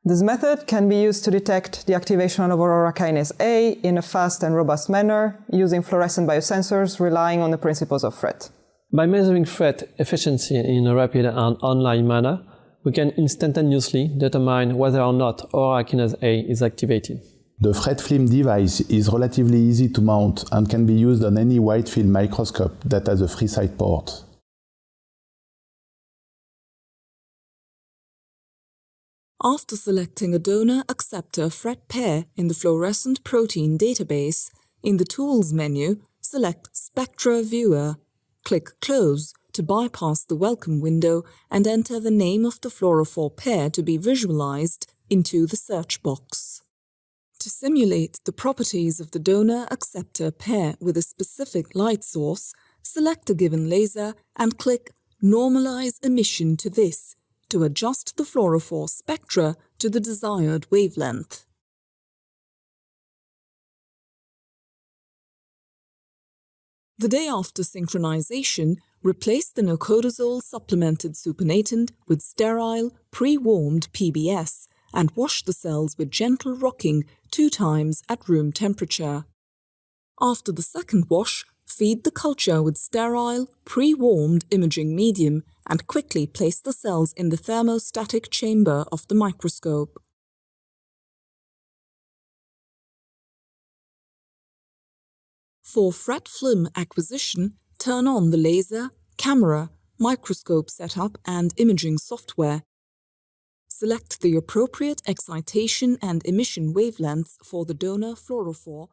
This method can be used to detect the activation of Aurora kinase A in a fast and robust manner using fluorescent biosensors relying on the principles of FRET. By measuring FRET efficiency in a rapid and online manner, we can instantaneously determine whether or not Aurora kinase A is activated. The FRET film device is relatively easy to mount and can be used on any wide field microscope that has a free side port. After selecting a donor-acceptor FRET pair in the fluorescent protein database, in the Tools menu, select Spectra Viewer. Click Close to bypass the Welcome window and enter the name of the fluorophore pair to be visualized into the search box. To simulate the properties of the donor-acceptor pair with a specific light source, select a given laser and click Normalize emission to this to adjust the fluorophore spectra to the desired wavelength. The day after synchronization, replace the nocodazole supplemented supernatant with sterile, pre-warmed PBS and wash the cells with gentle rocking 2 times at room temperature. After the second wash, feed the culture with sterile, pre-warmed imaging medium and quickly place the cells in the thermostatic chamber of the microscope. For FRET film acquisition, turn on the laser, camera, microscope setup and imaging software. Select the appropriate excitation and emission wavelengths for the donor fluorophore